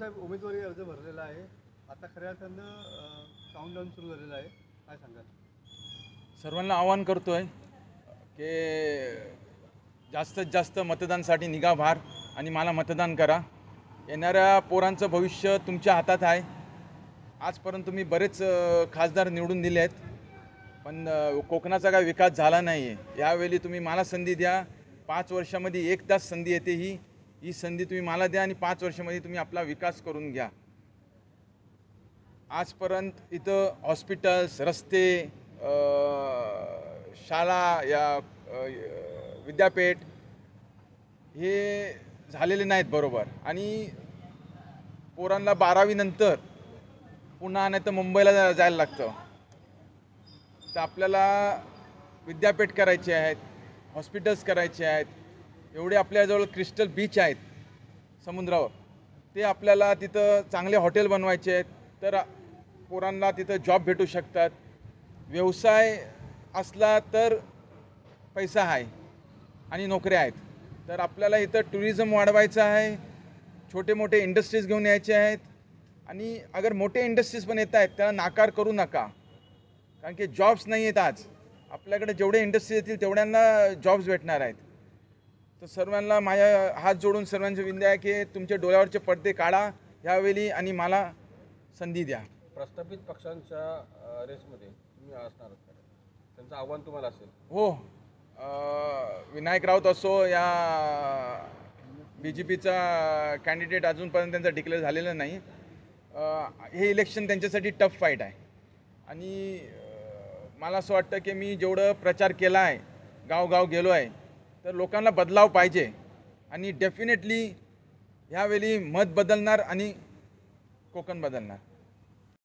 साहेब उमेदवारी अर्ज भरलेला आहे, आता खऱ्या अर्थानं काउंटडाऊन सुरू झालेलं आहे, काय सांगाल? सर्वांना आवाहन करतोय की जास्तीत जास्त मतदानासाठी निघा बाहेर आणि मला मतदान करा. येणाऱ्या पोरांचं भविष्य तुमच्या हातात आहे. आजपर्यंत तुम्ही बरेच खासदार निवडून दिले आहेत, पण कोकणाचा काय विकास झाला नाही आहे. यावेळी तुम्ही मला संधी द्या. 5 वर्षामध्ये एकदाच संधी येते. ही संधी तुम्ही मला द्या आणि 5 वर्षामध्ये तुम्ही आपला विकास करून घ्या. आजपर्यंत इथं हॉस्पिटल्स, रस्ते, शाळा, विद्यापीठ हे झालेले नाहीत बरोबर. आणि पोरांना 12वी नंतर पुन्हा नाही तर मुंबईला जायला लागतं. तर आपल्याला विद्यापीठ करायचे आहेत, हॉस्पिटल्स करायचे आहेत. एवढे आपल्याजवळ क्रिस्टल बीच आहेत समुद्रावर, ते आपल्याला तिथं चांगले हॉटेल बनवायचे आहेत. तर पोरांना तिथं जॉब भेटू शकतात. व्यवसाय असला तर पैसा आहे आणि नोकऱ्या आहेत. तर आपल्याला इथं टुरिझम वाढवायचं आहे, छोटे मोठे इंडस्ट्रीज घेऊन यायचे आहेत. आणि अगर मोठे इंडस्ट्रीज पण येत आहेत त्याला नाकार करू नका, कारण की जॉब्स नाही आहेत. आज आपल्याकडे जेवढे इंडस्ट्रीज येतील तेवढ्यांना जॉब्स भेटणार आहेत. तर सर्वांना माझ्या हात जोडून सर्वांची विनंती आहे की तुमचे डोळ्यावरचे पडदे काढा यावेळी आणि मला संधी द्या. प्रस्थापित पक्षांच्या रेसमध्ये तुम्ही असणार का? त्यांचं आव्हान तुम्हाला असेल? हो, विनायक राऊत असो या BJPचा कॅन्डिडेट अजूनपर्यंत त्यांचा डिक्लेअर झालेलं नाही. हे इलेक्शन त्यांच्यासाठी टफ फाईट आहे. आणि मला असं वाटतं की मी जेवढं प्रचार केला आहे, गावगाव गेलो आहे, तर लोकांना बदलाव पाहिजे. आणि डेफिनेटली ह्यावेळी मत बदलणार आणि कोकण बदलणार.